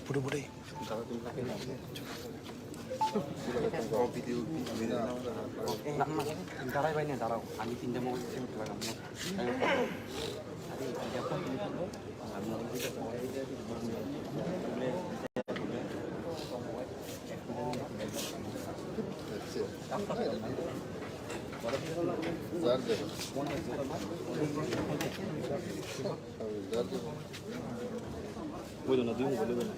পুরোপুরি দাঁড়াই ভাই না দাঁড়াও আমি তিনটা মোবাইল লাগাম ওই না দুই মোবাইল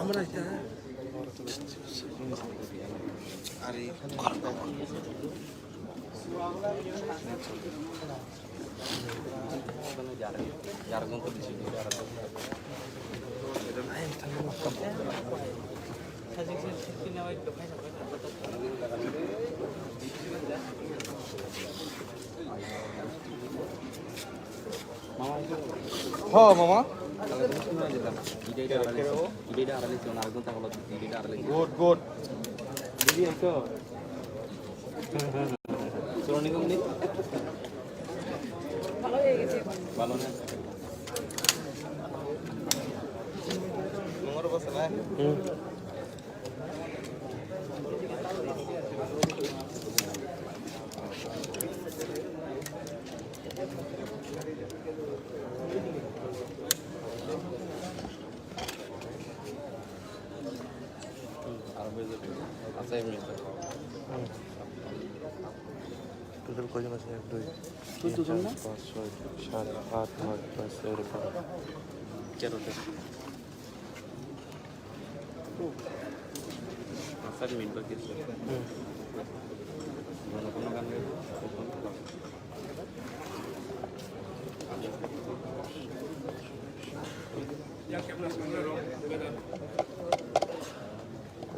আমরা আরে যার গন্ত দিছি হ্যাঁ মামা গুড গুড ভালো না টোটাল কজন আছে 1 2 3 4 5 6 7 8 9 10 এরকম 13টা স্যার মিনিট বাকি আছে কোনো গান গাইবো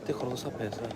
Te conozco a pesar.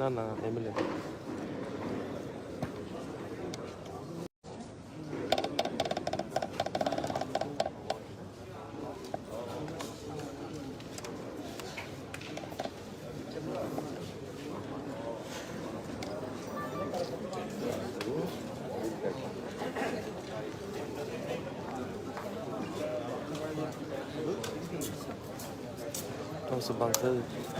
No, no, Emily. Vamos a bancar.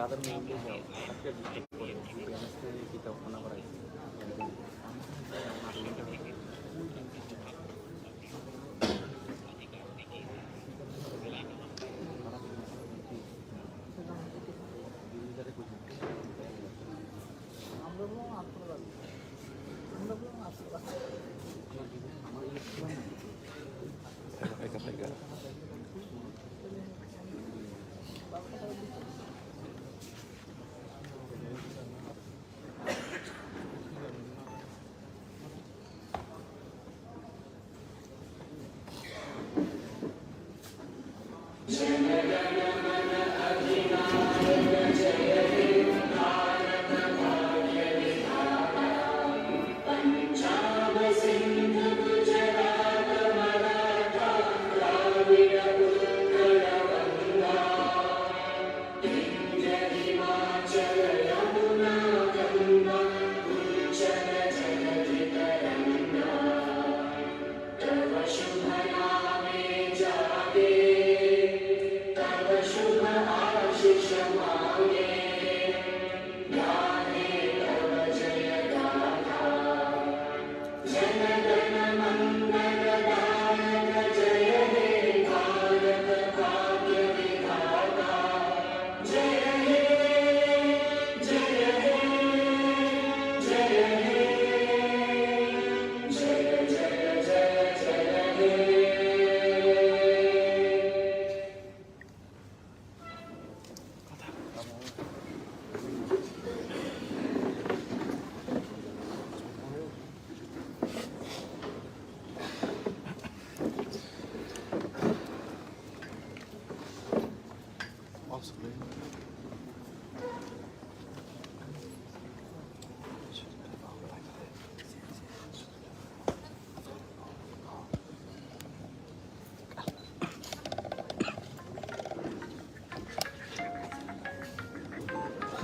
কাদের মেইনলি যাও আজকে ডিস্ট্রিক্ট করে বিয়ানেসে কিতাব খানা করাই Pega.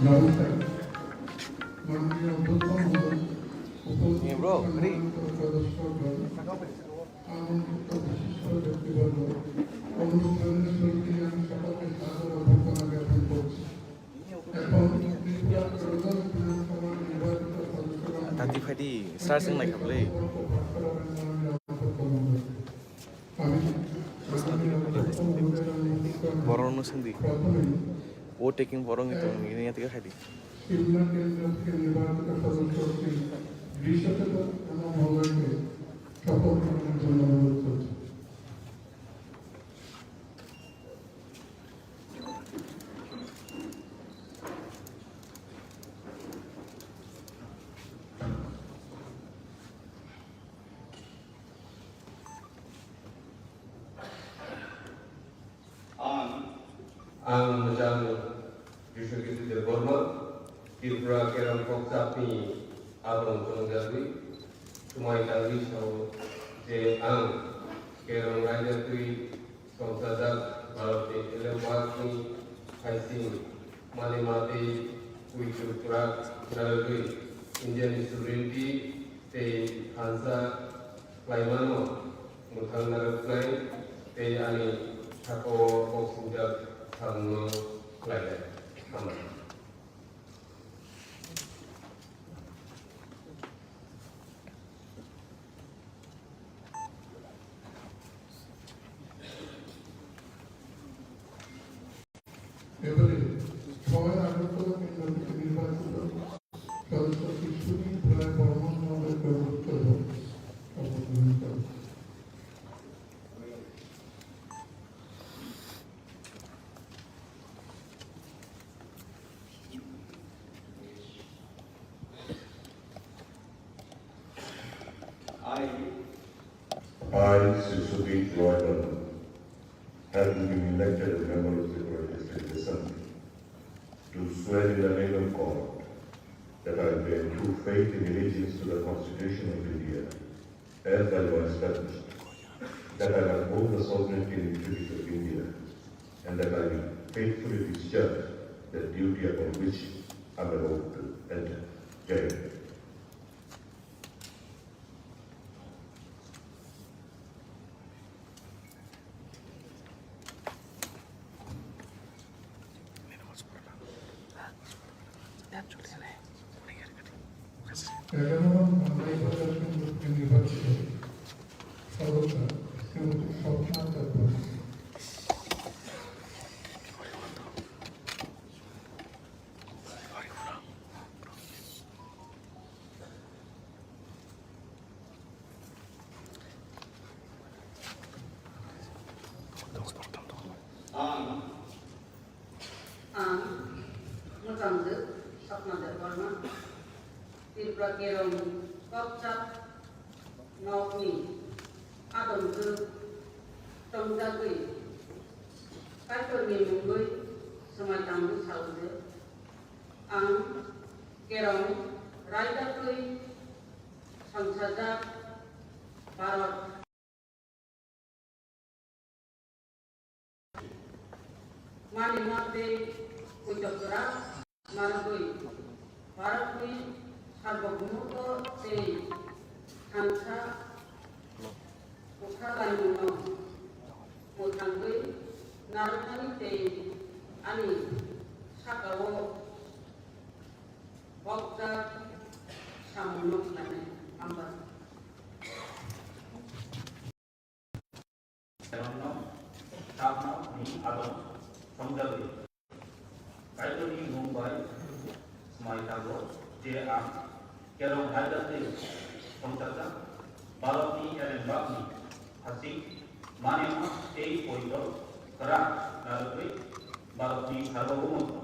নমস্কার মাননীয় অধ্যক্ষ মহোদয় bro, ready? সদস্যগণ আমন্ত্রিত বিশিষ্ট ব্যক্তিবর্গ অনুষ্ঠানের শুরুতে আমি সকলকে সাদর অভ্যর্থনা জ্ঞাপন করছি। এখন ত্রিপুরা প্রধান বিধানসভার নির্বাচিত সদস্যগণ Tadi Fadi, starting like a play. Borong nusundi. O taking borong itu ini yang tiga hari. Shimla কেন্দ্র থেকে নির্বাচিত সদস্য শ্রী বিশ্বজিৎ মহোদয়কে শপথ গ্রহণের জন্য অনুরোধ করছি। Ang Majang Yusukiti de Burma, Tipra Keram Koksapi, Abang Tonggalwi, Swmai Tangi Sau, Je Ang, Keram Raja Tui, Songsadak, Balti Elewakni, Haising, Malimati, Tripura, Nalagui, Indian Sovereignty, Te Hansa, Klaimano, Muthang Naraklai, Te Ani, Tako Koksindak, Tangma, Klai, Aman. এবারে সবাই আগরতলা কেন্দ্র থেকে নির্বাচিত সদস্য শিশুটি প্রায় বর্মন মহোদয়কে অনুরোধ করব শপথ গ্রহণ করব। I, Sisubit Royal, having been elected as member of the Tripura District Assembly, do swear in the name of God that I bear true faith and allegiance to the Constitution of India, as by law established, that I will uphold the sovereignty and integrity of India, and that I will faithfully discharge the duty upon which I am about to enter. Jai Hind. 11 বাংলাদেশের কেন্দ্রকে নির্বাচিত সদস্য Shrimati Swapna Tripura. Motha Swmai Tipra kerong kopcap nauni adom ke tongdagui kaito ni mungui Swmai Tangma sauze ang kerong raidagui sangsajak Bharat mani mate ucapura managui Bharat ni সার্বভৌমত্ব সেই সংখ্যা উঠালাইনো মোথাঙ্গৈ নারকানি সেই আনি সাকাও বক্তা সামনক লানে আমরা Tangma ni adom tongdagui kaito ni Mumbai Swmai Tangma je ang kerong haidate tongtata balokni bakni hasing manema tei poito kara narugui balokni sarvabhaumotto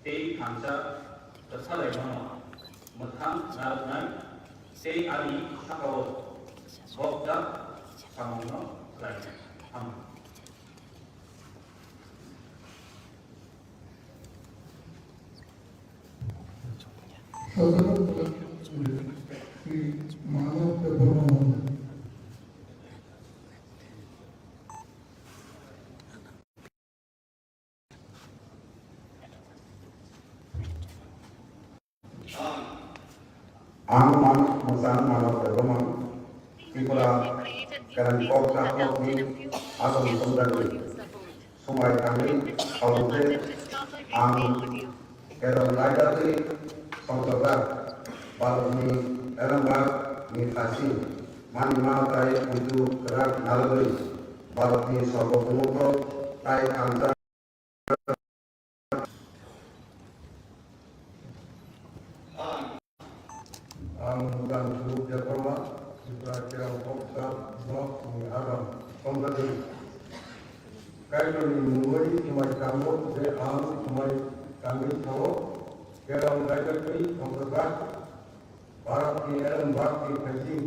tei khamsa tathalai mano mothang narugnai tei ari sakao bokta samono lai am সাধারণ শ্রী মানব Debbarman Ang masang manok bergema, Tripura kerana kau cakap ni atau sumber Swmai kami kalau ang kerana lain ni songkar baru ni elambak ni kasih mani matai untuk gerak naluri baru ni sobo penutup tai angsa ang bukan grup Tipra kita kira koksa blok ni aram pembeli kaito ni mungoi Swmai Tangma je ang Swmai kami tahu kerana mereka ini memperbat Bharat ni elambak ni kasih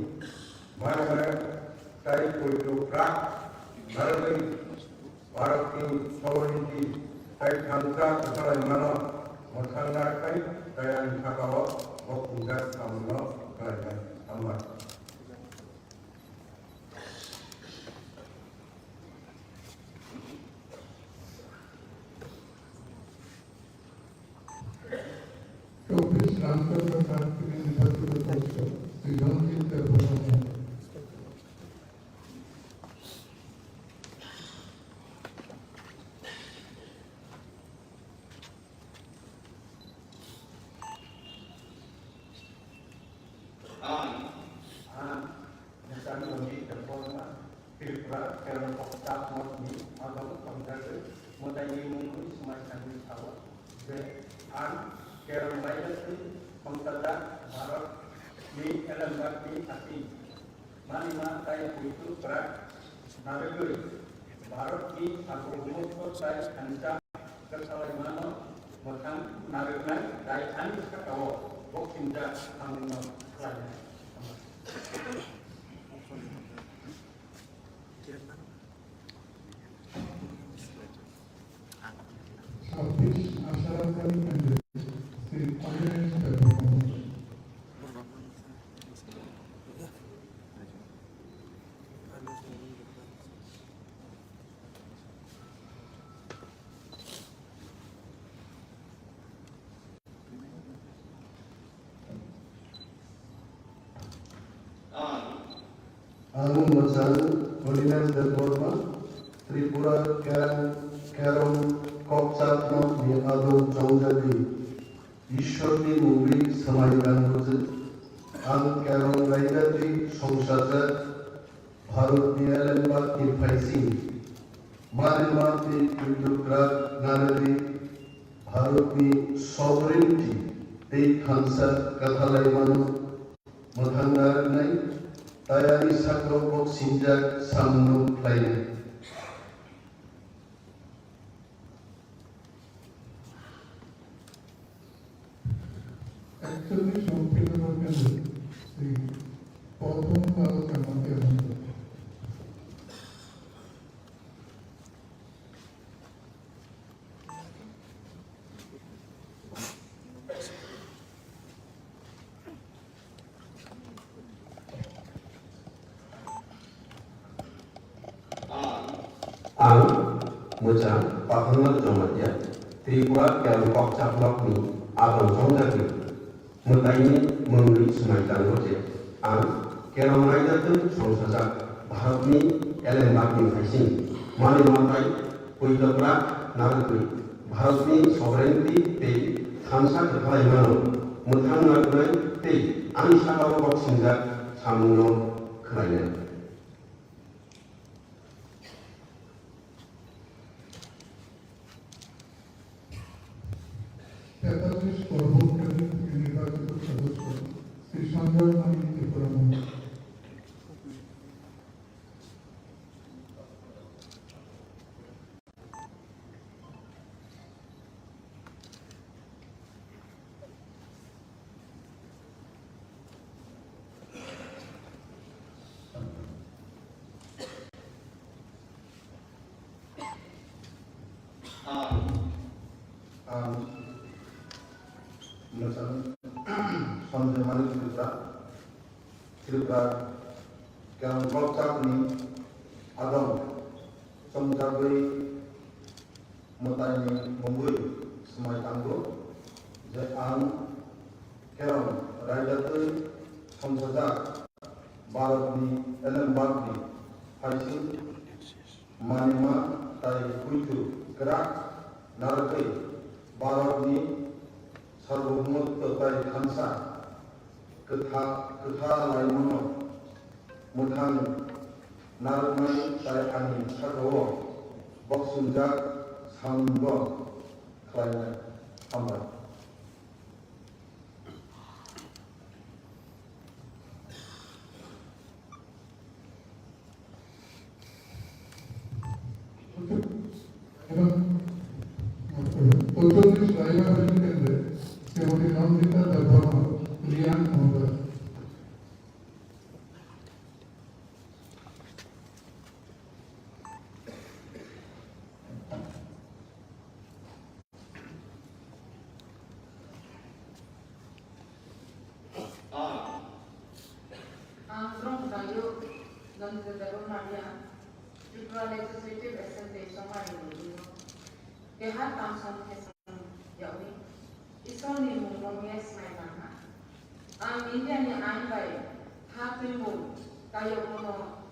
mana tai kuitu prak naluri Bharat ni sovereignty tai angsa kesalai mana mothanggar kai kaya sakao tugas kamu kerana sama. चौबीस रामकर प्रसाद के निर्वाचित सदस्य Shri Ranjit Tripura. Misalnya bagi Tripura, Tripura kerana koktak ni atau pengganti Motha ini mungkin Swmai Tangma tahu. An kerana lain ni pengganti Bharat ni elambak ni kasih mani matai itu berat narugui Bharat ni sarvabhaumotto tai angsa kesalai mano mothang narugnai tai ani sakao boksinja samono lai 26 masyarakat Indonesia Shri Anil Tripura. Anu macam Holiness Deborma, Tripura Kerong Kopsat Not ni Adu Jongjabi, Ishwarni Mungri Swmai Tangma ang kerong raidati songsajat Bharat ni alemba ni faising Marimati Tripura Naradi Bharat ni sovereignty di khansa kathalai manu Motha nai tayari sakrobok sinjak samnu lainnya. Actually, সম্পূর্ণ সেই প্রথম কাল আমাকে Ang Motha Pahangal Jomatia Tripura Kelompok Caplok ni Abang Songjaki Motha ini memberi Swmai Tangma Ang Kerong Raidatu Songsajak Bharat ni Elembak ni Faising Mani Matai Tripura Naradi Bharat ni sovereignty te khansa kathalai manu Motha nai te ani sakrobok sinjak samnu lainnya. তেতাল্লিশ কর্মচারী থেকে নির্বাচিত সদস্য শ্রী সঞ্জয় মানি ত্রিপুরা মন্ডল Sঞ্জয় মানি Tripura Kelompok Capni Abang Songjaki Motha ini memberi Swmai tangguh je ang kerong raidatu songsajak Bharat ni elembak ni faising manima tai kuitu gerak narati Bharat ni sarvabhaumotva tai khansa kathalai manu Motha nai tai ani sakrobok sinjak samnu lainnya. Hambat. এবং 45 রাইবার কেন্দ্রে শ্রীমতী নন্দিতা দেববর্মা লিয়ান মহোদয় Tripura Legislative Assembly Swmai Dehat Tamson Kesang Yawi Isoni Mung Yes Mai Bana Ang India ni Anbai Happy Mung Tayo Mono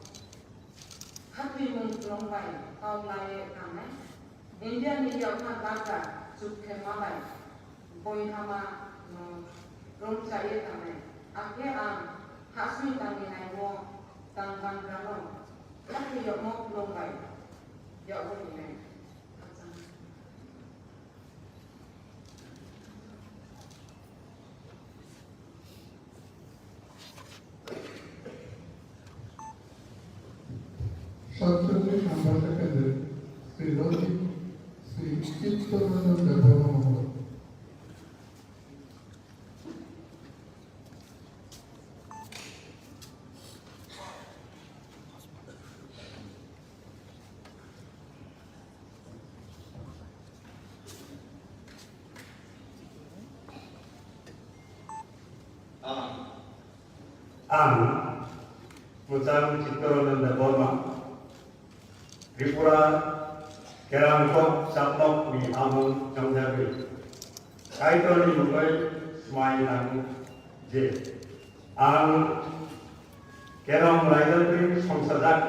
Happy Mung Longbai Kau Lai Kamai India ni Yawa Baga Sukhe Malai Boy Hama Rong Chai Kamai Ake Ang Hasmi Tami Nai Mo Tangma Ramo Lagi yang mau lombai, ya boleh. সাতচল্লিশ আমবাসা কেন্দ্রে শ্রী ললিত শ্রী চিত্তরঞ্জন দেববর্মা মহোদয় Ang Motha Chittaranjan Deborma Tripura Kelompok Caplok ni Abang Songjaki Kaitoni memberi Swmai tangguh je ang kerong raidatu songsajak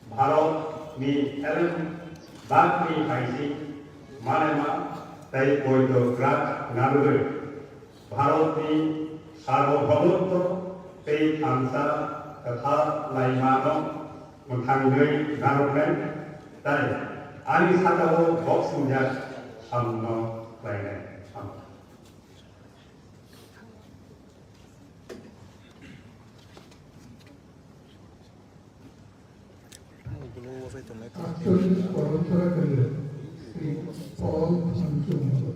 Bharat ni elembak ni faising manima tai kuitu gerak naradi Bharat ni सार्वभौमत्व tei bangsa tata laimano mentanggui garupen dan ani satawo boxingnya samno lainnya sam. Actually, Parvata Kale, Sri Paul Sanchumata.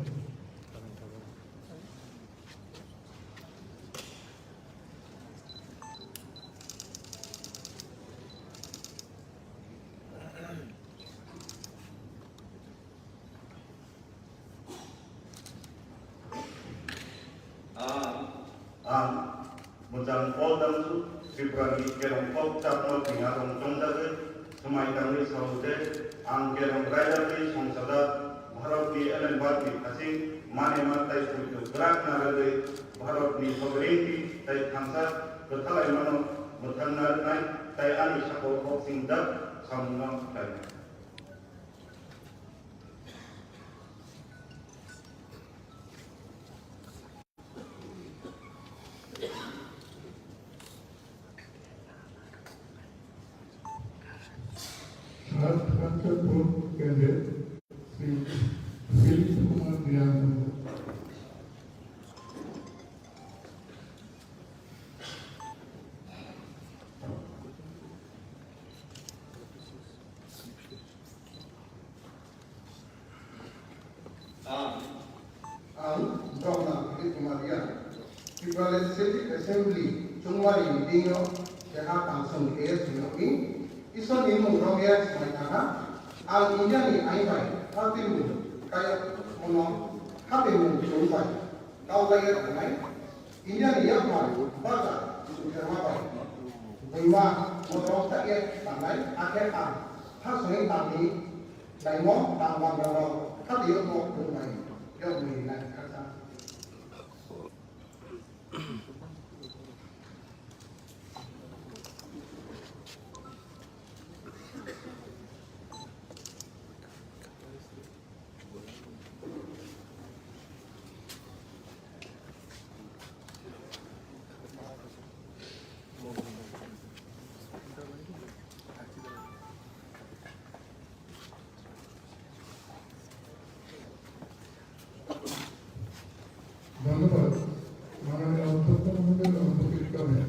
Mojang Poldan su Tripura di kerong kok capno pingarong tongdage Swmai tangni saude ang kerong raja di songsada Bharat di elenbat di kasing mane matai putu gerak narade Bharat di sovereignty tai khamsa bethalai mano mothan nai tai ani sakol kok singdak samno tai. Group candidate Sri Tripura. Tripura Legislative Assembly Swmai meeting jaha tangsung es ini ison ilmu rohiyat Swmai al India ni aibai hati mu kaya mono hati mu jumpai kau lagi ramai India ni yang mana baca sudah apa bahwa motor tak ramai akhir hak sungai tadi daimo tangma berapa hati yang mau jumpai yang menilai kata. ধন্যবাদ মাননীয় অধ্যক্ষ মহোদয়ের অনুমতির ক্রমে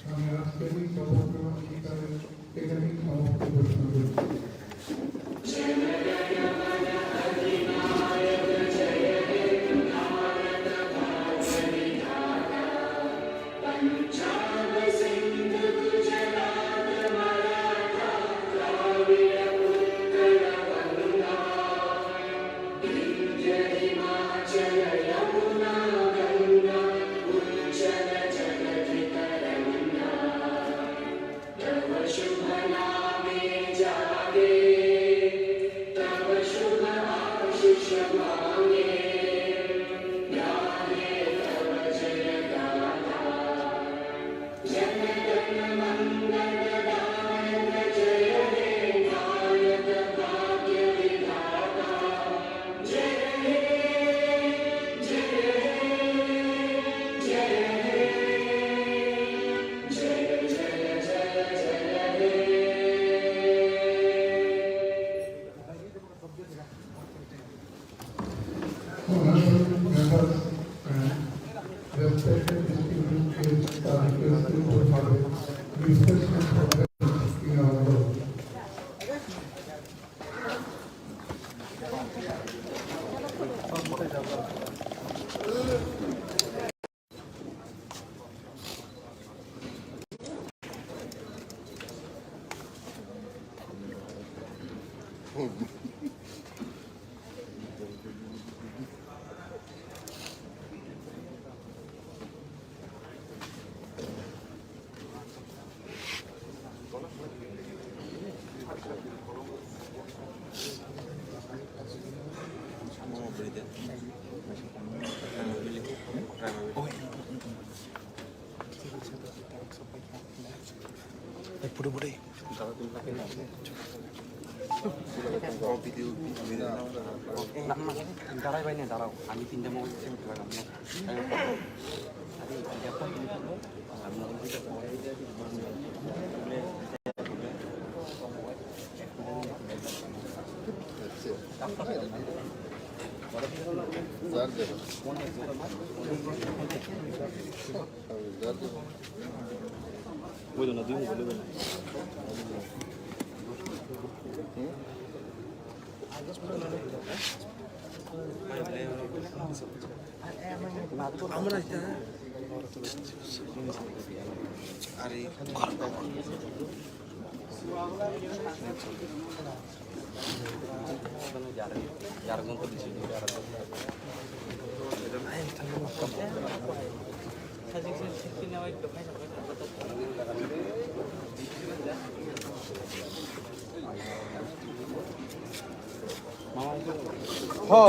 আমি আজকের সভাপতি অঙ্গীকারে এখানে সমাপ্ত ঘোষণা করছি। Members and respected distinguished guests are requested to have refreshment programs in our hall. Pura-pura. দাঁড়াই ভাই না দাঁড়াও আমি তিনটা মোবাইল সেট লাগাম ওই না দিও বলে না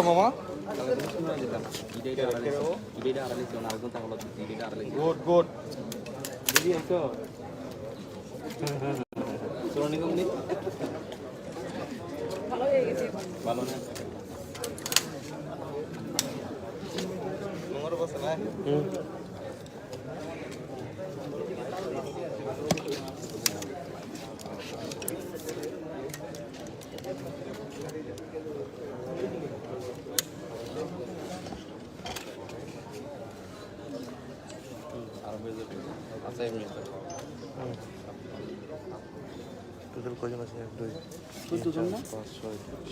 মামা গুড গুড দিদি এই তো সোনি কমনি ভালো না মঙ্গর বসে না টোটাল কয়জন আছে 1 2 3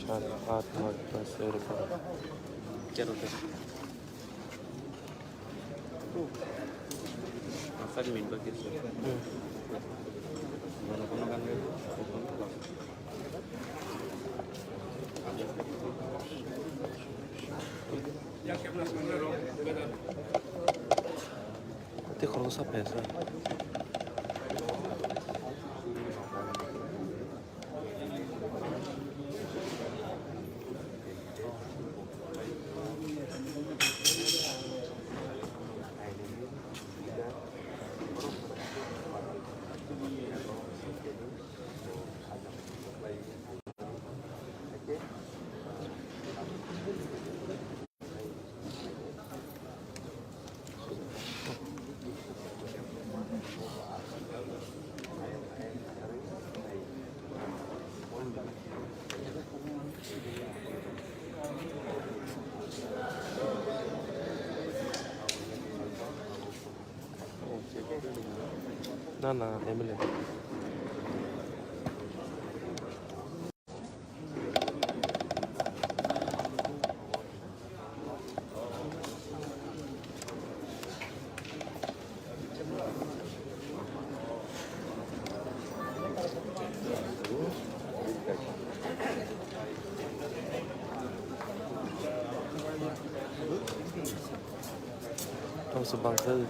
4 5 5 6 7 8 9 10 এরকম 13 মিনিট বাকি আছে কোনো গান Te khoro sa pesa. Na na, Emily. Trong sự bằng thư.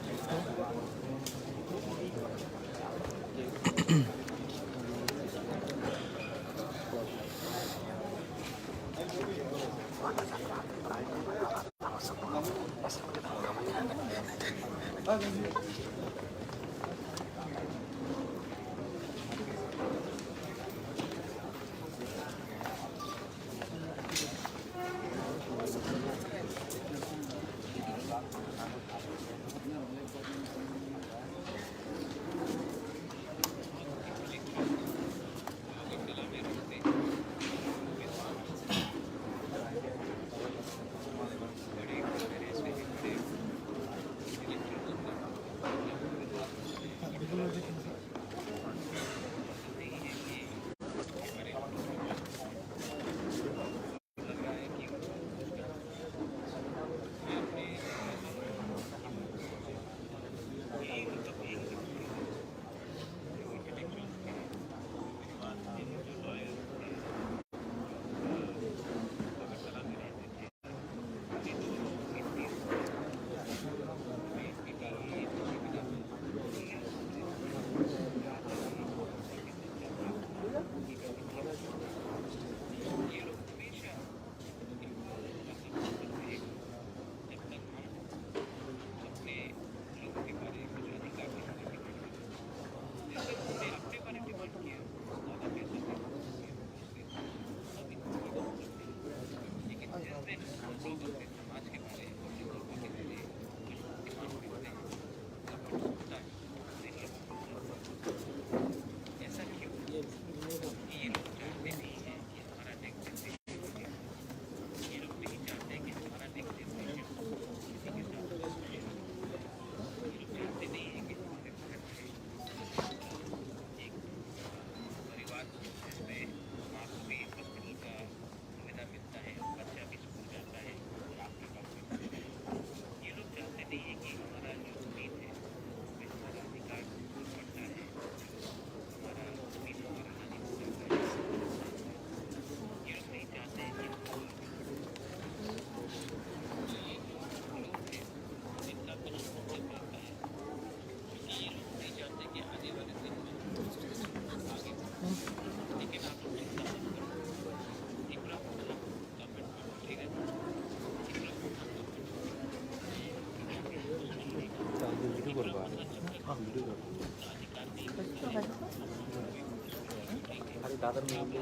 তাদের মেইনলি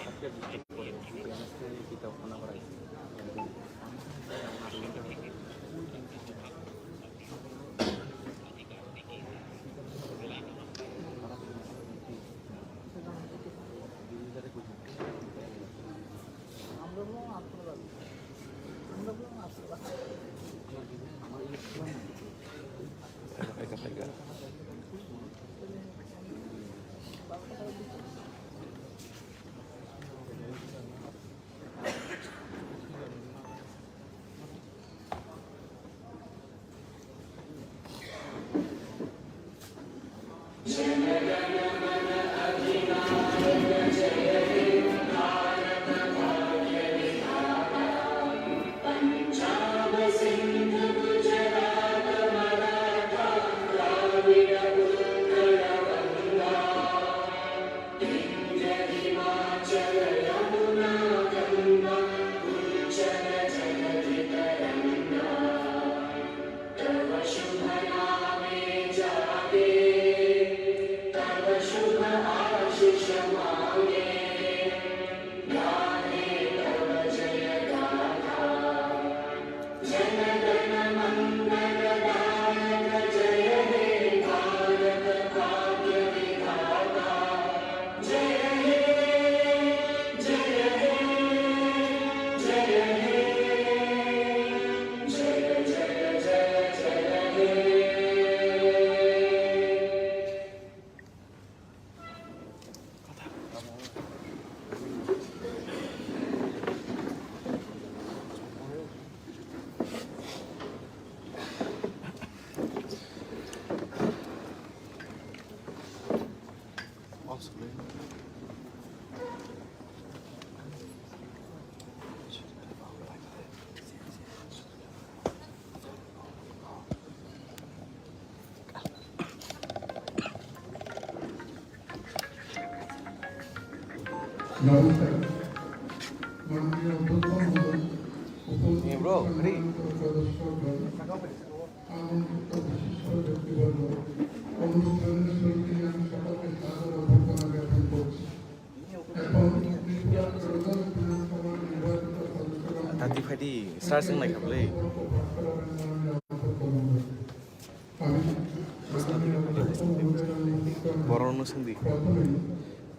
আজকে ডিস্ট্রিক্ট করে বিএমএসকে কিতা ওখানে করাইছে নমস্কার মাননীয় অধ্যক্ষ মহোদয় সদস্যগণ আমন্ত্রিত বিশিষ্ট ব্যক্তিবর্গ অনুষ্ঠানের শুরুতে আমি সকলকে সাদর অভ্যর্থনা জ্ঞাপন করছি। এখন ত্রিপুরা প্রধান বিধানসভার নির্বাচিত সদস্যগণ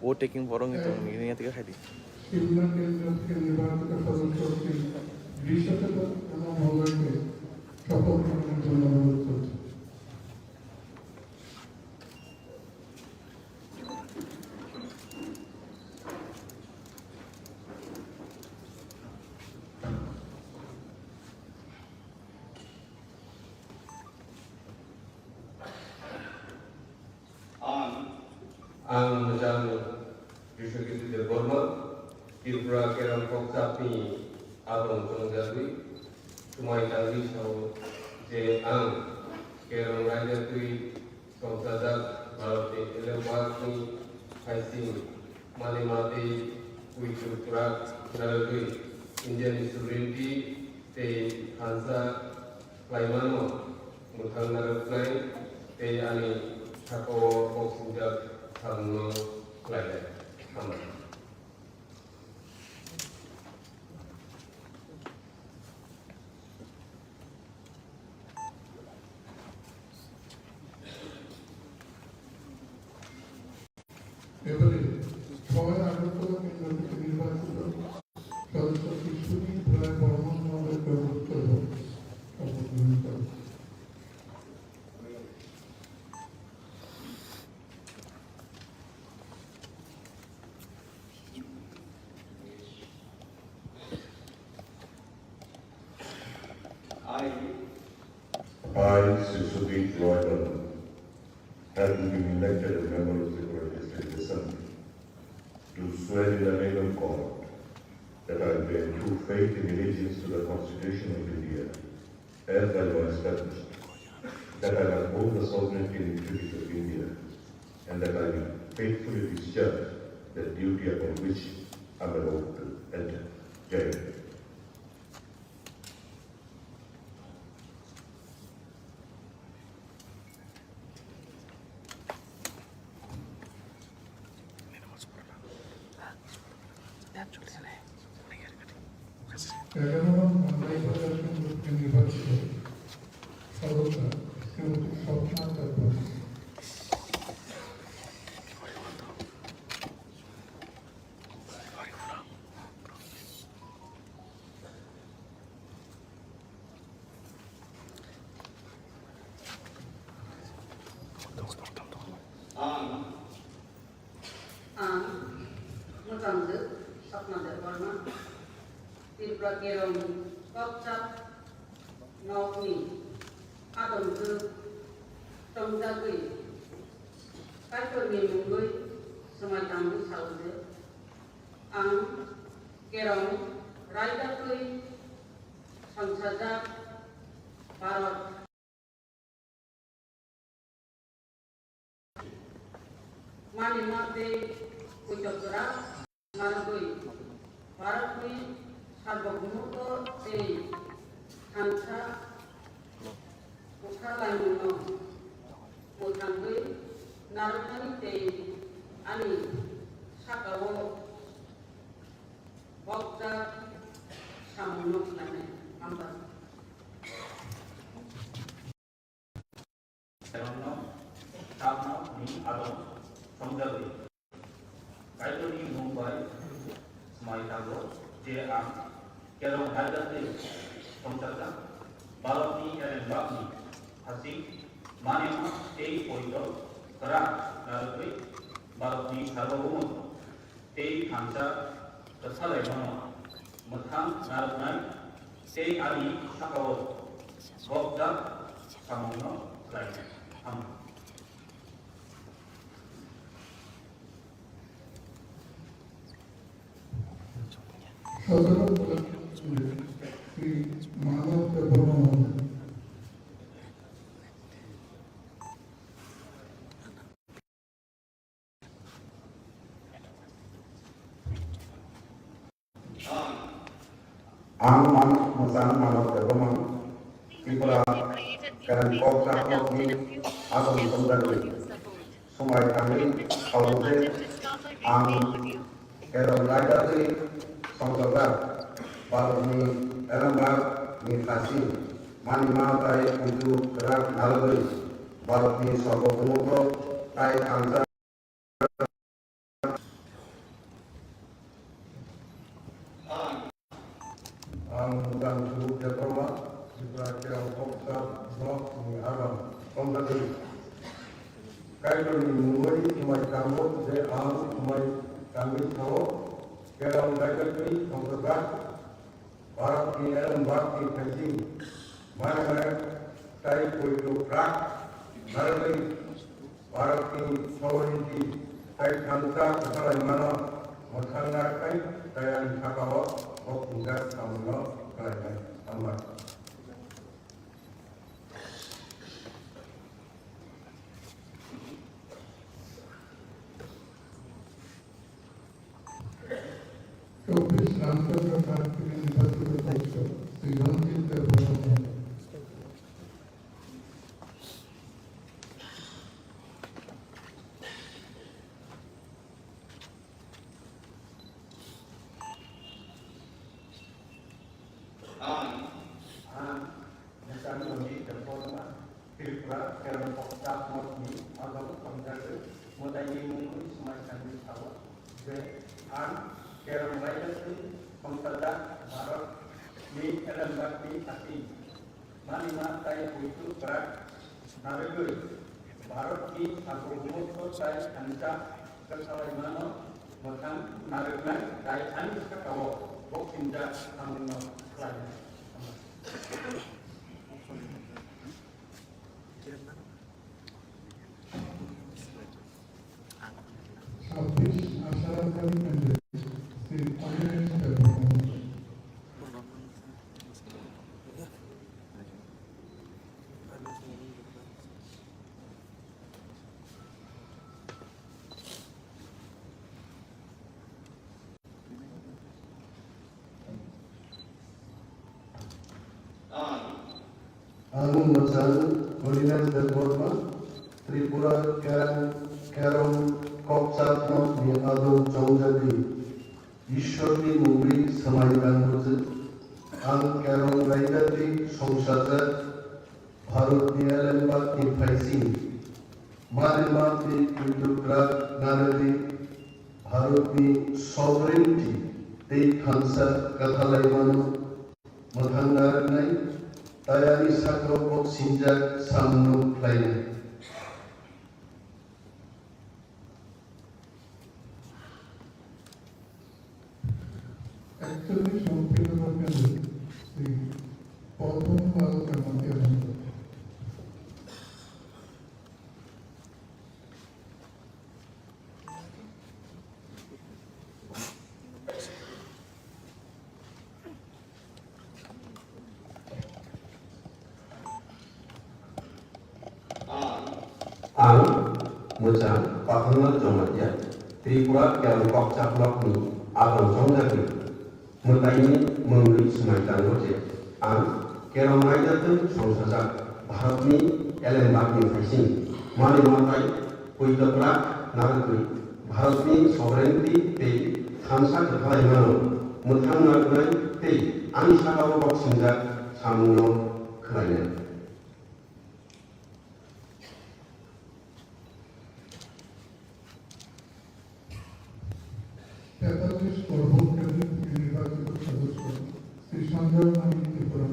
ও টেকিং বরং itu ini tiga hari Shimla কেন্দ্র থেকে নির্বাচিত সদস্য শ্রী বিশ্বজিৎ মহোদয়কে শপথ গ্রহণের জন্য অনুরোধ করছি। Ang menjamu Yusuf Burma, Tipra Kerang Koksapni, Abang Tongjawi, Swmai Tanggi Sau Je Ang, Kerang Raja Tui, Songsadak, Balti Elewakni, Haising, Malimati, Kui Tripura, Naradui, Indian Sovereignty, Te Hansa, Laimano, Motha Naradnai, Te Ani, Tako Koksujak, Tangma, Lainnya, Tangma. এবারে 6 আগরতলা কেন্দ্র থেকে নির্বাচিত সদস্য শিশুটি প্রায় বর্মন মহোদয় প্রবৃত্ত শপথ গ্রহণ করেন। I, Swmai, having been elected a member of the District Assembly, do swear in the name of God that I bear true faith and allegiance to the Constitution of India, as by law established, that I will uphold the sovereignty and integrity of India, and that I will faithfully discharge the duty upon which I am about to enter. Jai Hind. 11 মানবাই প্রশাসন গ্রুপকে নির্বাচিত সদস্য Shrimati Swapna Tripura. Motha Swmai Tipra Kokcap Nokni Adam Tongjagui Kaitoni Mungui Swmai Tangma Sauze Ang Kerong Raidakui Sangsajak Bharat Mani Mate Ucapura Maragui Bharatni Sarvabhumuto Te Kansa Ukhalaimuno Mutangui Narutani Te Ani Sakawo Bokta Samunok Lane Ambar Tangma Adam Songjagui Kaitoni Mumbai Swmai Tago Je Ang Kerong Haidate Somsarga Balapni and Lapni Hasi Manema Te Poito Kara Narukui Balapni Sarvabhumut Te Kansa Kasalai Mano Motha Naruknai Te Ali Sakawot Bokda Samuno Lain Am সাধারণ শ্রী মানব Debbarma Ang Motha Tripura Kokcap Adam Songjagui Swmai Tangma Sauze Ang Kerong Raidakui Sangsajak Bharatni Nikasi Mani Mate Ucapura Maragui Bharatni Sarvabhumuto Te Kansa Ang MWKTHANG Adam Songjagui Kaitoni Swmai Tangma Je Ang Swmai Tangma Kerong Raidakui Sangsajak Bharatni Nikasi Mani Mate Ucapura Maragui Bharatni Sarvabhumuto Te Kansa Ukhalaimuno Motha Narkai Te Ali Sakawo Bokda Samuno Lain Ambar Ramchandra সাহার থেকে নির্বাচিত সদস্য শ্রী রঞ্জিত Debbarma. Tripura Kerong Kokcap Nokni Adam Songjagui Mutangui Mungui Swmai Tangma Sauze Ang Kerong Raidakui Sangsajak Bharatni Hasi Mani Mate Ucapura Maragui Bharatni Sarvabhumuto Te Kansa Kasalaimuno Motha Naruknai Te Ali Sakawo Bokda Samuno Lain আশারামকারী candidate Shri Animesh Debbarma. Ang Motha Deborma Tripura Kerong Kokcap Adam Songjagui Ishwarni Mungui Swmai Tangma ang kerong raidati songsajat Bharat ni alembat ni faising Marimati Tripura Naradi Bharat ni sovereignty Tei Khansa Kathalaimanu Mathangarnai Tayari Sakrokok Sinjak Samnu Plainai Actually, সম্পূর্ণ ভাবে এই প্রথম বালকের মধ্যে আনন্দ Ang Motha Pahangal Jomatya Tripura Kelkok Caplokni Abang Songjaki Motha ini mengui Swmai Tangma Ang kerong raidati songsajat Bharatni elembakni faising Matai Tipra Naradi Bharatni sovereignty Tei Khansa Kathalaimanu Mathangarnai Tei Ani Sakrokok Sinjak Samnu Plainai তেতাল্লিশ পরবর্তী নির্বাচিত সদস্য শ্রী সঞ্জয় মানি Tripura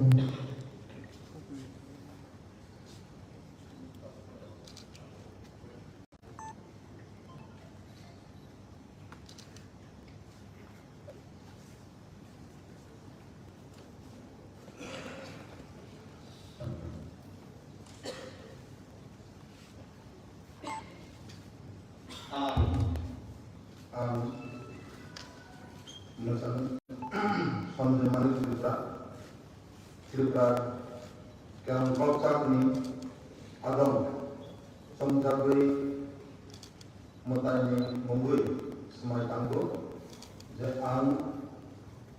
Sonjemani Tripura kerong kokcap ni Adam Songjagui Motha ini mengui Swmai Tangma je ang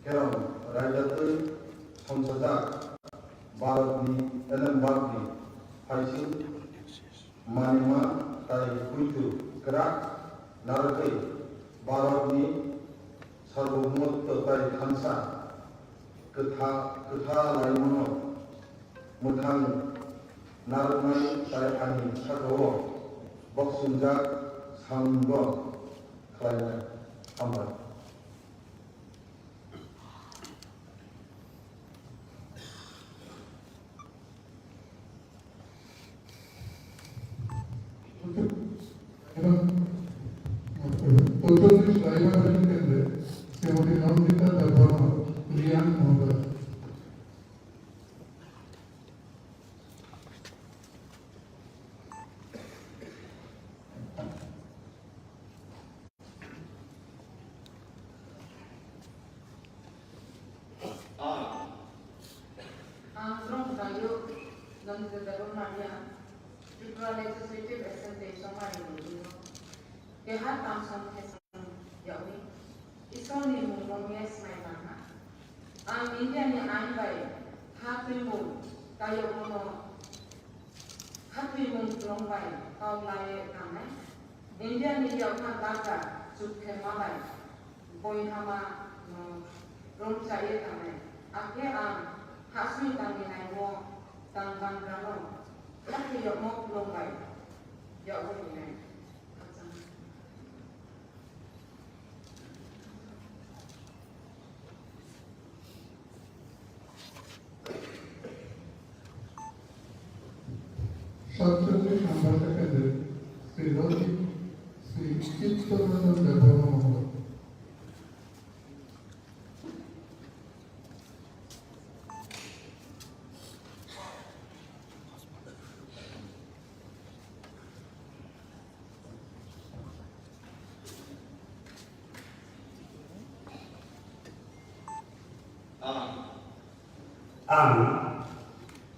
kerong raidati songsajat Bharat ni elembakni faising manima tai kuitu kerak narkai Bharat ni sarvamut tai khansa Kathalaimanu Muthang Narnai tai ani sakro boksinjak sambo Plainai Ambar এবং ৪৫ library কেন্দ্রে শ্রীমতী নন্দিতা দেববর্মা রিয়ান মহোদয় From Tayo, Nandita Deborah Tripura Legislative Assembly Swmai Kehat Tamsam Kesam Yawi Isoni Mungomia Swmai Tangma India ni Anbai Happy Moon Tayo Mono Happy Moon Trongbai Kau Lai Tangmai India ni Yauka Daka Sukhe Malai Boy Hama Rom Chaye Tangmai Ake Hasmi Tangi Nai Mo Tangban Rano Laki Yomok Longbai Yawon Nai সাতচল্লিশ সম্ভাষা কেন্দ্রে শ্রী রঞ্জিত শ্রী চিত্তরঞ্জন দেববর্মা মহোদয় Ang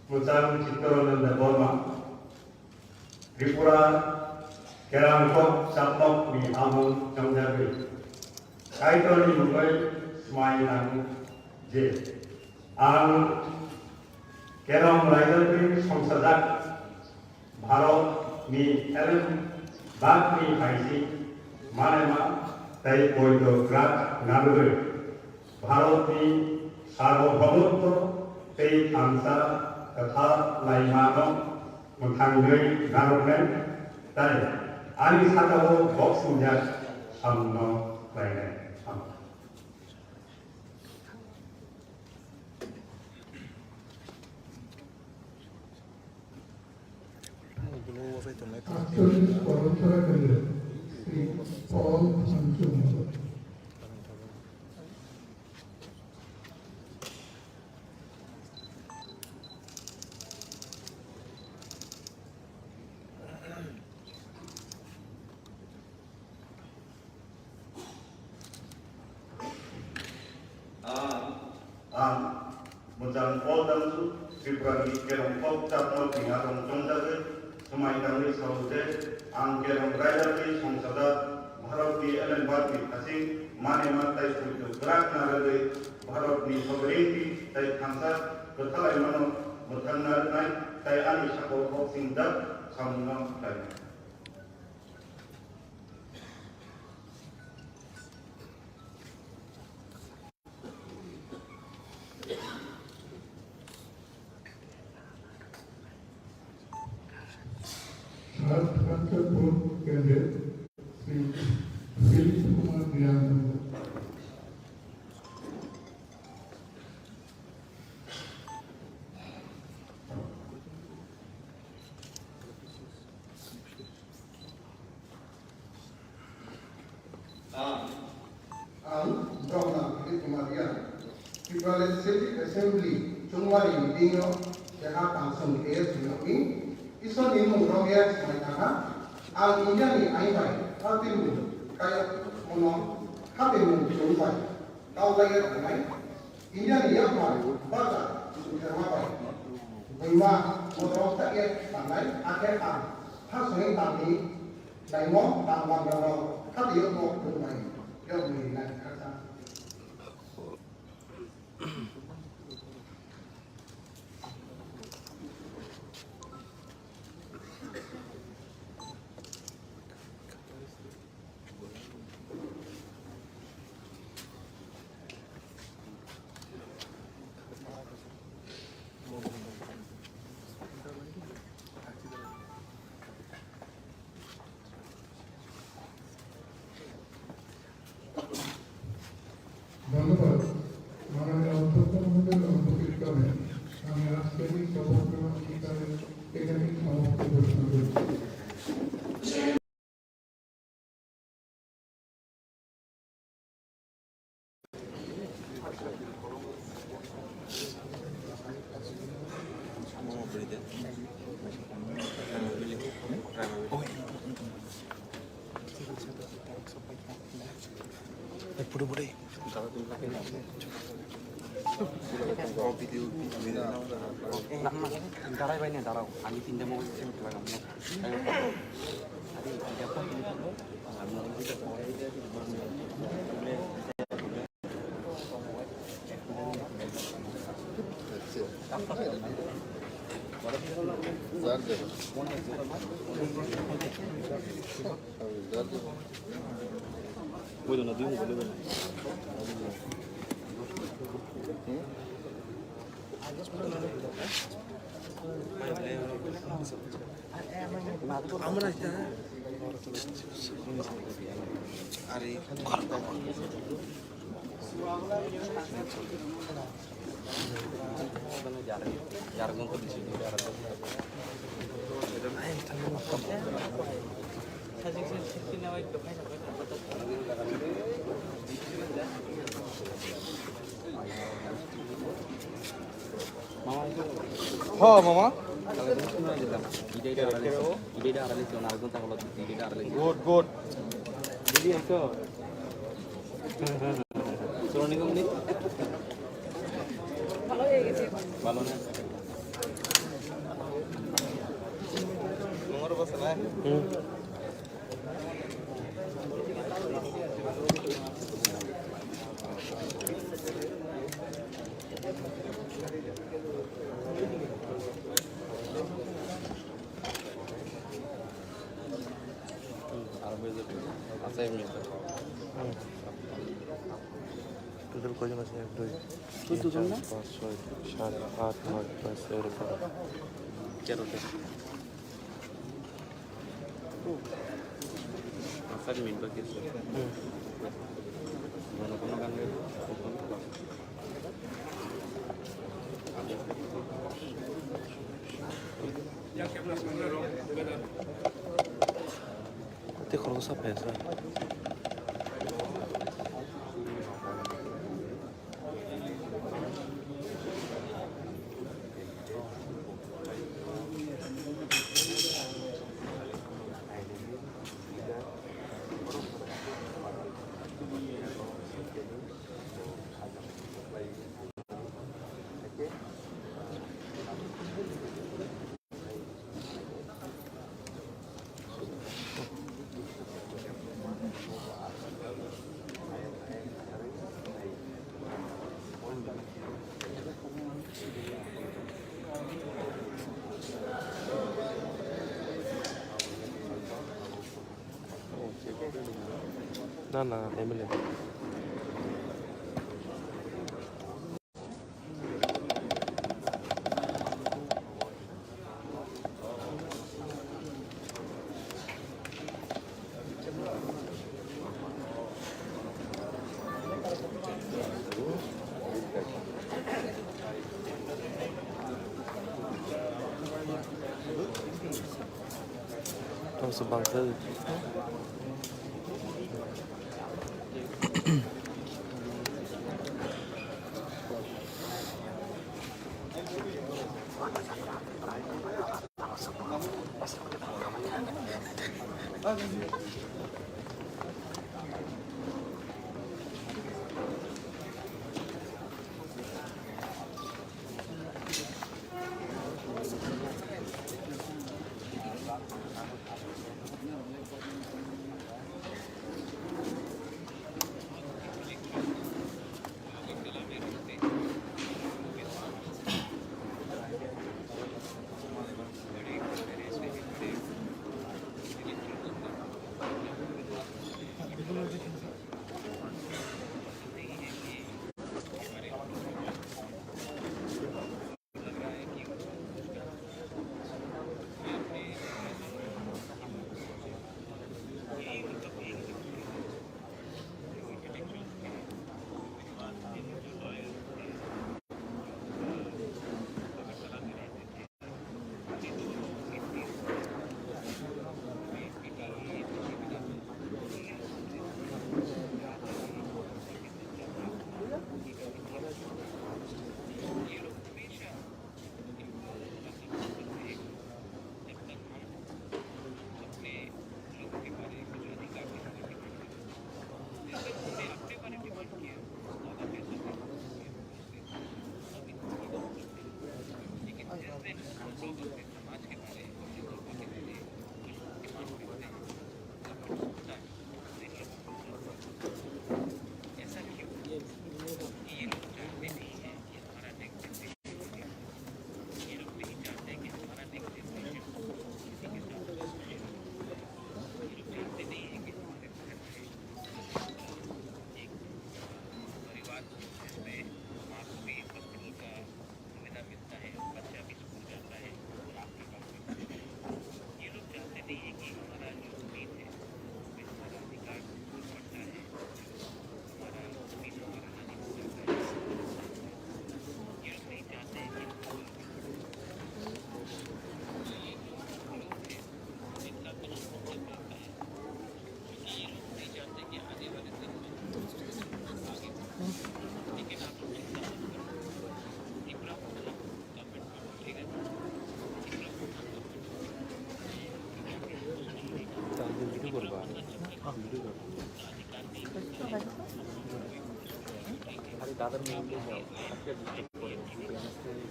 Motha Chittaranjan Deborah Tripura kerangkok saplok ni amung jongjabi kaitoni mungkai Swmai Tangma je ang kerong raidati songsajat Bharat ni elembakni faising manima tai poido krak narui Bharat ni सार्वभौमत्व tei angsa katha laimano muthangai garopen tai ani satao boxing ja samno lainai sam আটচল্লিশ পরম্পরা কেন্দ্রে শ্রী পল পঞ্চম Mojang Poldan Tripura ni kerong pop tapno pingarong jongjaje Swmai kami saude ang kerong raja ni songsada Bharat ni elenbat ni kasing mane matai suju gerak narade Bharat ni sovereignty tai khansa bethalai mano muthannar nai tai ani sako boxing dak samno lai সাতকান্তপুর কেন্দ্রে Shri Dilip Kumar Dayananda Ang Tripura Kumarian Tripura Legislative Assembly Swmai meeting jaha tangsung ini ison ini rombongan mereka ang India ni ayai hatimu kayak mono hatimu Swmai kau lagi apa India ni apa baca sudah apa bahwa motor tak pandai akhir hak sering tadi Tangma Tangma yang hati itu Swmai yang ini kata ধন্যবাদ মাননীয় অধ্যক্ষ মহোদয়ের অন্তর্ক্রমে আমি আজকের এই সভা এখানে সমাপ্ত ঘোষণা করছি পুরোপুরি দাঁড়াই ভাই না দাঁড়াও আমি তিনটা মোবাইল সেভ লাগাম ওই জন্য দুই বলে দেবেন আমরা আরে যারা কোন করছি মামা গুড গুড দিদি আইছো শ্রোণী কমনি ভালো হয়ে গেছে ভালো না তোমার বসে না আছে এমনি তোদের কজন আছে 2 চোদ্দ 3 জন না 4 5 6 7 8 9 10 এরকম 13তে সাত মিনিট বাকি আছে কোনো কোনো গান গাইবো Te kalau sampai saya. না MLA sebangsa hari datar minggu jauh tapi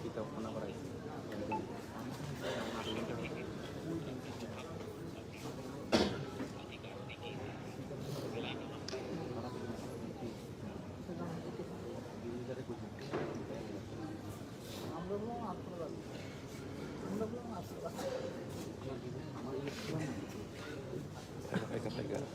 kita pernah berai pegang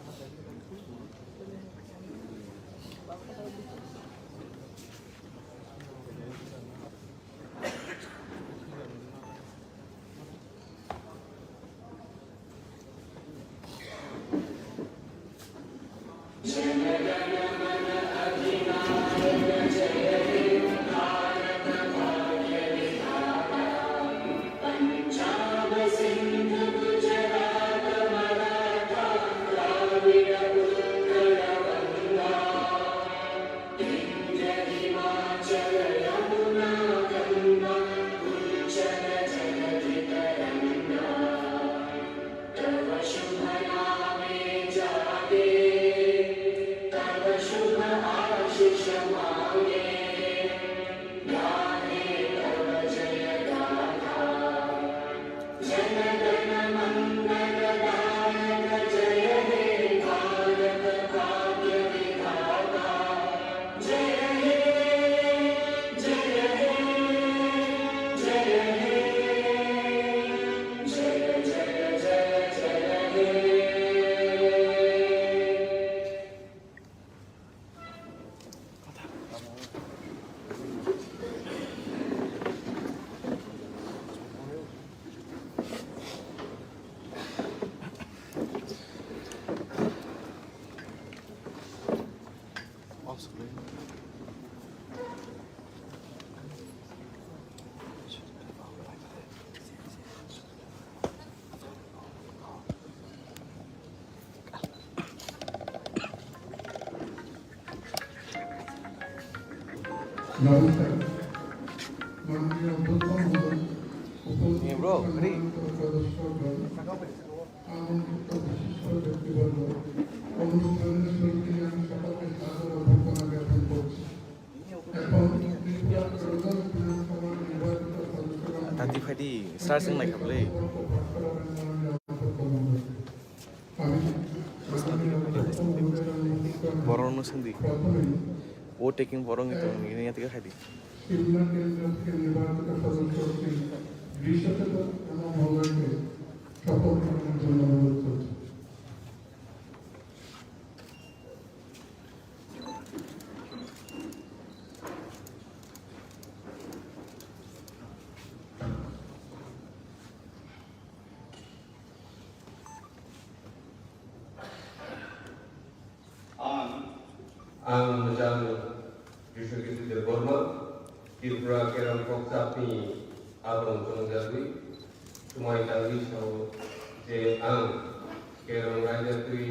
নমস্কার মাননীয় অধ্যক্ষ মহোদয় bro, ready? সদস্যগণ আমন্ত্রিত বিশিষ্ট ব্যক্তিবর্গ অনুষ্ঠানের শুরুতে আমি সকলকে সাদর অভ্যর্থনা জ্ঞাপন করছি। এখন ত্রিপুরা প্রধান বিধানসভার নির্বাচিত সদস্যগণ Tadi Fadi, start sing like a play. Borong Sindi. Oh, taking borong itu, ini yang tiga kali. Shimla কেন্দ্র থেকে নির্বাচিত সদস্য শ্রী বিশ্বজিৎ মহোদয়কে শপথ গ্রহণের জন্য অনুরোধ করছি। Ang Majang Biswagiti Burma, Tipra Kerang Koksapi, Abang Jongjagui, Swmai Tangi Sau, Je Ang, Kerang Raja Tui,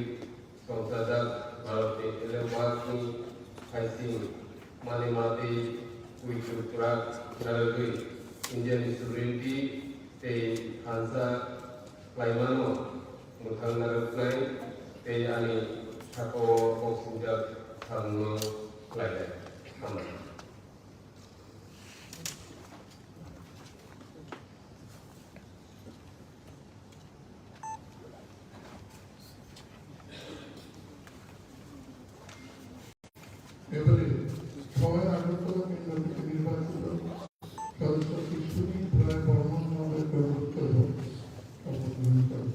Songsadak, Balti Elewati, Haising, Malimati, Tripura, Naragui, Indian Sovereignty, Te Hansa, Laimano, Muthang Naraklai, Te Ani, Tako Koksinjak, Tangma, Lainnya. Aman. এবারে 6 আগরতলা কেন্দ্র থেকে নির্বাচিত সদস্য শিশুটি প্রায় পরমাণুভাবে প্রবৃত্ত শপথ গ্রহণ করেন।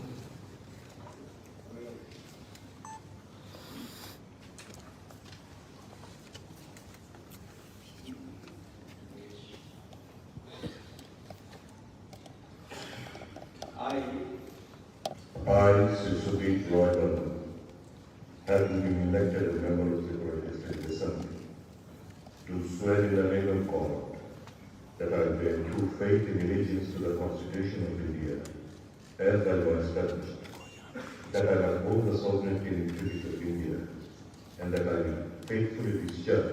I, Swmai, having been elected as member of the District Assembly, do swear in the name of God that I will bear true faith and allegiance to the Constitution of India, as by law established, that I will uphold the sovereignty and integrity of India, and that I will faithfully discharge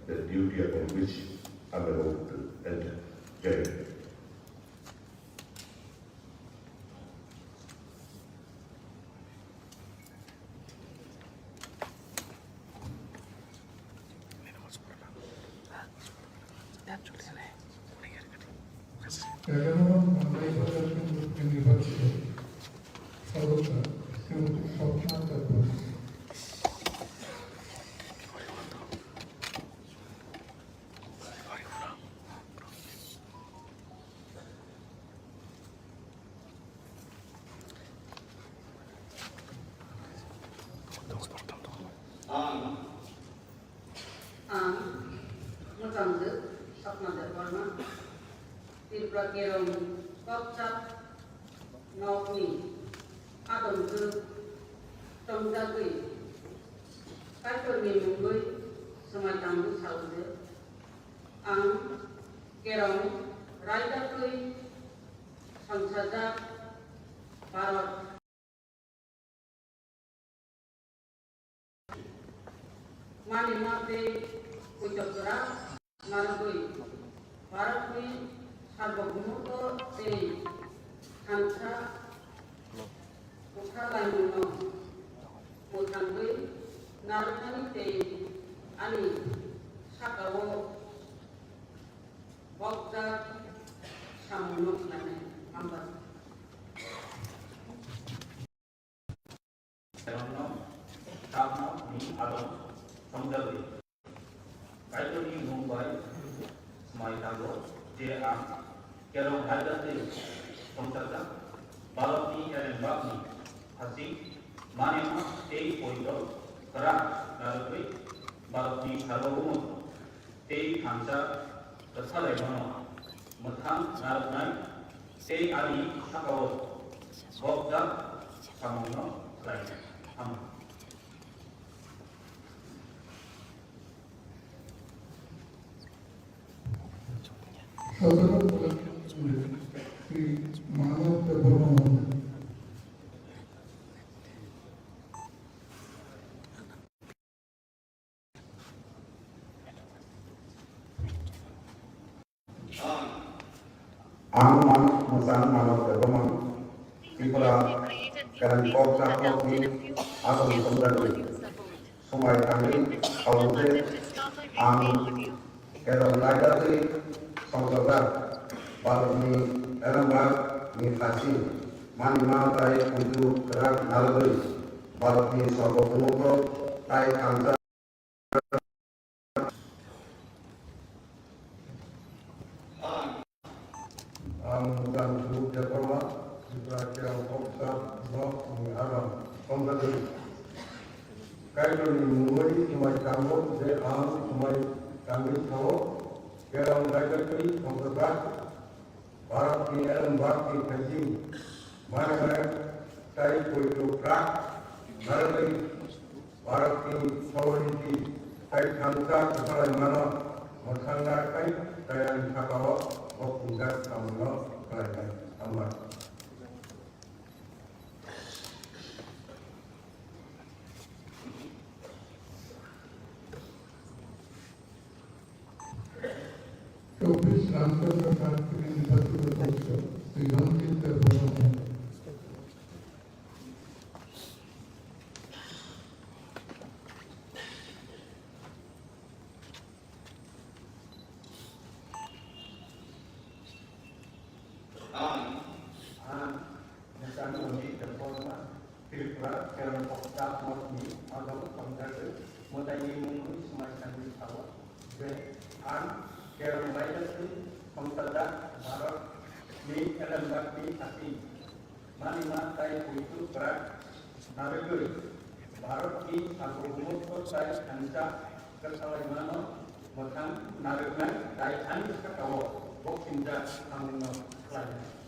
the duty upon which I am about to enter. Jai Hind. এগারোম Bangladesh কেন্দ্র থেকে নির্বাচিত সদস্য Shrimati Swapna Tripura. Motha Sapna Tipra Kerong Kokcap Naomi Adam Tongjagui Kaitoni Mungui Swmai Tangi Sauze Ang Kerong Raja Tui Songsadak Barat Malimati Kuchokra Naragui Baratni Sarvabhumutto Te Hansa Uthalaimono Muthangui Narukani Te Ani Sakawo Bokta Samunok Lane Ambar Tangma ni Adam Songjagui Kaitoni Mumbai Swmai Tangi Je Ang Kerong Raja Tui Songsadak Balti Elewati Haising Malimati Te Kerang Naragui Balti Sarvabhumutto Te Hansa Laimano Muthang Naraklai Te Ani Sakawo Bokta Samunok Lainnya. Aman. সাধারণ শ্রী মানব দেববর্মা মহোদয়। Ang musang manok berkembang Tipra kerana kau cakap ni atau sebenarnya Swmai kami kalau ang kerana lajar ni sangkabar baru ni erambak ni kasih mani matai untuk gerak naluri baru ni sobat pengukur tai angsa dan seluruh Tripura juga kira koksa blok mengarang pembeli. Kalau dimulai Swmai kamu de am Swmai kami tahu kira mereka kiri pemberat barat ni alam barat ni kaji mana mana saya kuitu prak mana barat ni soaliti saya kamsa kepada mana masalah saya katawa tugas kamu kerana sama. चौबीस राष्ट्र सरकार के नेतृत्व में श्रीलंका के प्रधानमंत्री Tripura kerana koksa mati atau pengganti Motha ini mungkin Swmai kami tahu an kerana mereka itu pengtada barat ni alam bakti kasih mani matai itu berat narikuri barat ni aku umur saya anda kesalahan mana makan narikkan dari anda katawa buktinya kami nak pelajari.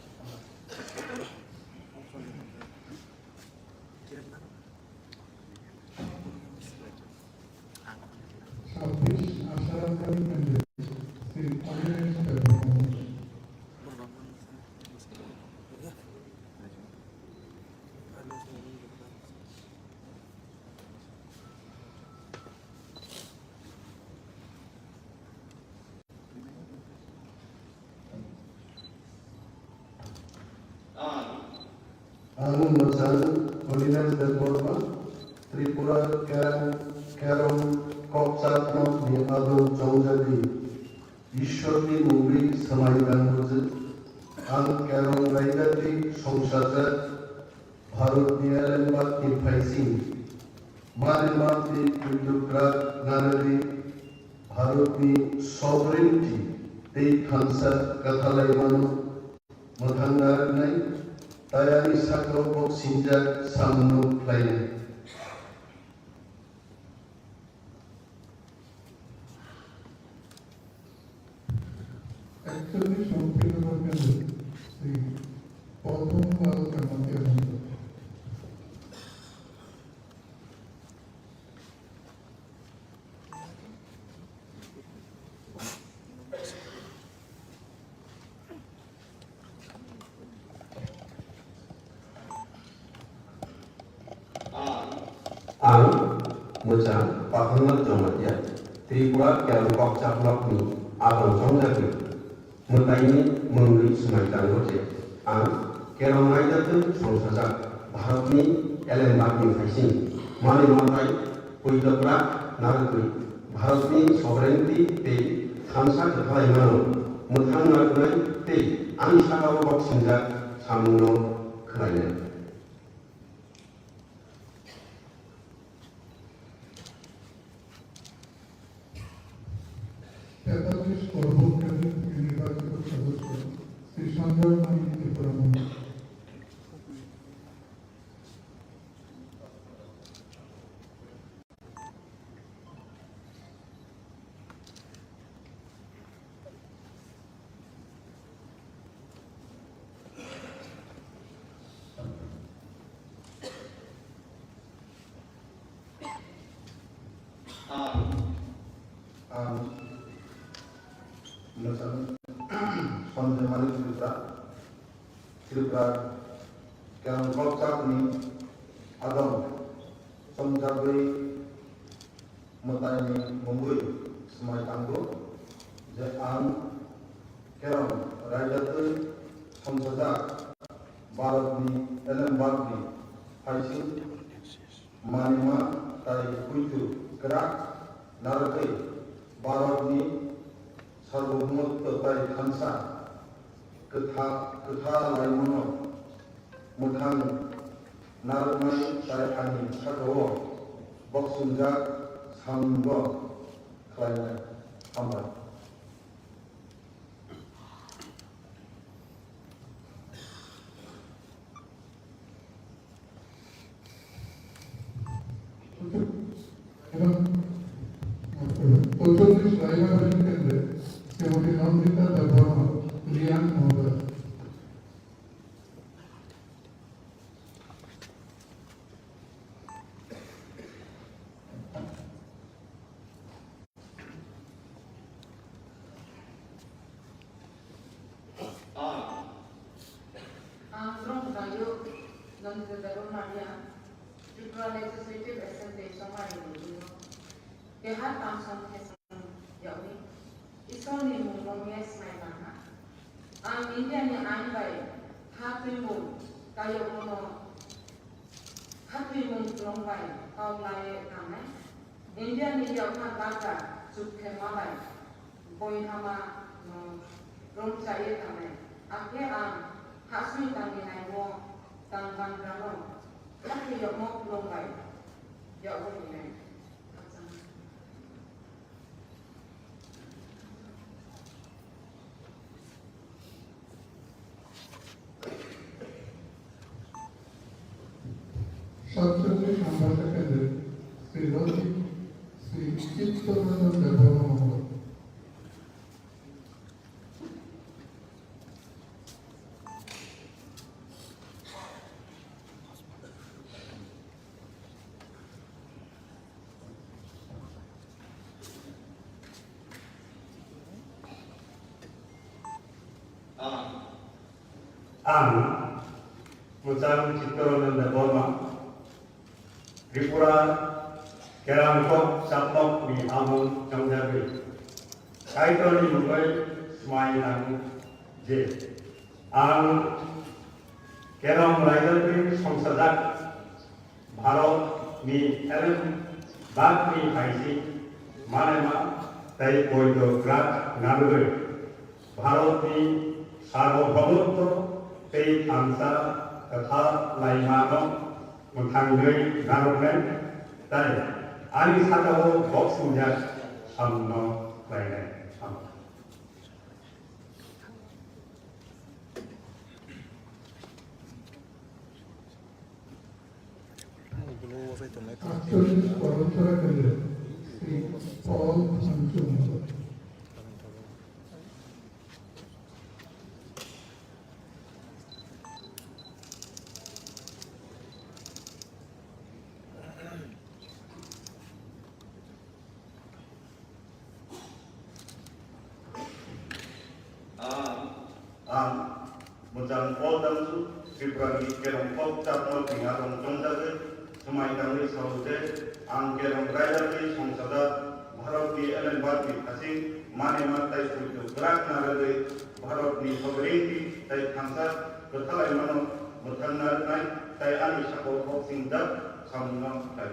छब्बीस आसाराम कवि मंदिर श्री अविनाश प्रधानमंत्री Ang musang Holiness Dharma Tripura kerana koksa ni adu jongjali ঈশ্বরী মুগরি সময় গান্ধী আং কেরং রাইজাতি সংসাজা ভারত নিয়ালেন বাকি ফাইসিং মানে মাতি উদ্যোগরা নারী ভারতনি সভরেন্টি এই খানসা কথালাই মানো মথাঙ্গার নাই তায়ানি সাকর বক্সিংজা সামনো ফ্লাইনে एक्चुअली शॉपिंग करके श्री पौधों वाल करने के Ang Motha pahangal jomatya Tripura kerana koksa blok ni abang songjaki Motha ini mengui Swmai tanggoje ang kerana rakyat sangsaja Bharat ni alam bakti faising mani matai kuidapra narikuri Bharat ni sovereignty te khamsa kathalai mano muthang narikuri te ani sakao boxingja samno khlaina पैंतालीस करोड़ के निर्वाचित सदस्य श्री स्वमai त्रिपुरा मंत्री Sonde Malik Tripura kerana koksa ni adam songjabui Motha ini mengui Swmai tanggo je ang kerana rakyat 성서자 바로니 엘렌바르니 하이신 마니마 ताई कुइतु करा नारकै भारतनि सार्वभौमत्व ताई खानसा कथा लाइमोनो मोथां नारनाय ताई आनि सागो बक्सुंजा सांग खालायनाय हामबाय এবং 45 রাইমা কেন্দ্রে শ্রীমতী নন্দিতা দেববর্মা লিয়ান মহোদয়। Tripura Legislative Assembly Swmai Kehat Tamsam Kesam Yawi Isoni Mungomnya Swmai Tangma India ni Ainbai Happy Moon Kayo Mono Happy Moon Longbai Kau Lai Tamai India ni Yawan Baka Sukhe Malai Boy Hama Rong Chai Tamai Ake Hasui Tangi Naiwo Tangma Ramon Tapi yok mau belum baik, yok boleh. সবচেয়ে সম্ভাষা কেন্দ্রে শ্রী চিত্তরঞ্জন দেববর্মা মহোদয়। Motha Tipra Borma Tripura Kerangkok Saplok di Amun Jangjabi Kaitoni Mugai Swmai Nang J Kerong Raidari Songsajak Bharot ni Ellen Bak ni Haisi Manema Tai Koido Grat Nagari Bharot ni सार्वभौमत्व तै खानसा कथा लाइमानो मोथाङै नारनाय ताई आनि साथाव बक्सुंजा सामनो लायनाय साम আটচল্লিশ কর্মচারা কেন্দ্রে শ্রী পল সাঞ্চু মহোদয়। Mojang Poldan su Tripura ni kerong pop Tangma pingarong Jongjabe Swmai Tangri Sauje kerong Raidari Songsada Bharat ni Elenbat ni Asing Manema Tai Kuitu Gerak Narade Bharat ni Sovereignty Tai Khansa Kethalai Mano Mothang Narnai Tai Ani Sako Boxing Dat Samno Tai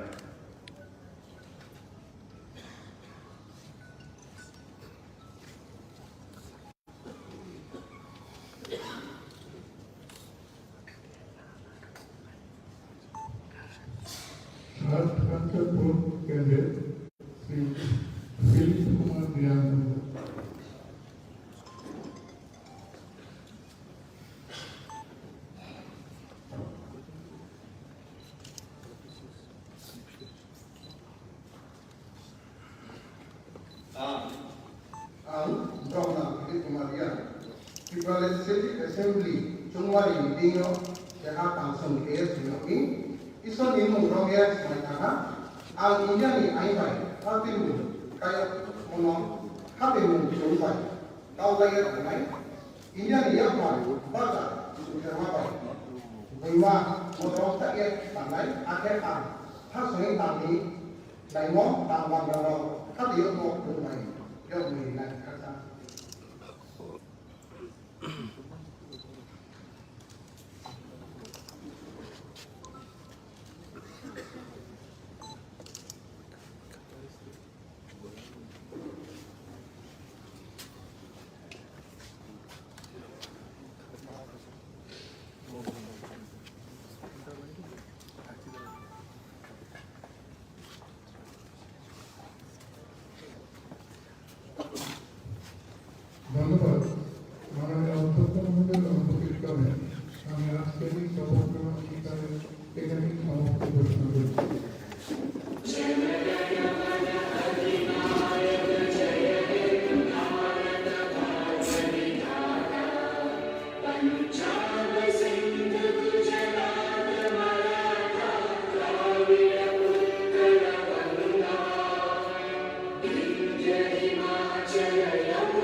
Kancapur Kendi Sri Philip Kumar Dian Dr. Philip Kumar Dian Tripura Legislative Assembly Swmai Dingo Kehat Tamsam KS Yogi Ison ini mengurangkan mereka India ni Ainbai Happy Moon Kayo Mono Happy Moon Longbai Kau Lai Tamai India ni Yaman Baka Sukhe Malai Boyma Mothang Taye Tamai Ake Hasui Tangi Laimo Tangma Ramon Hati Yok Longbai Yok Ni Nai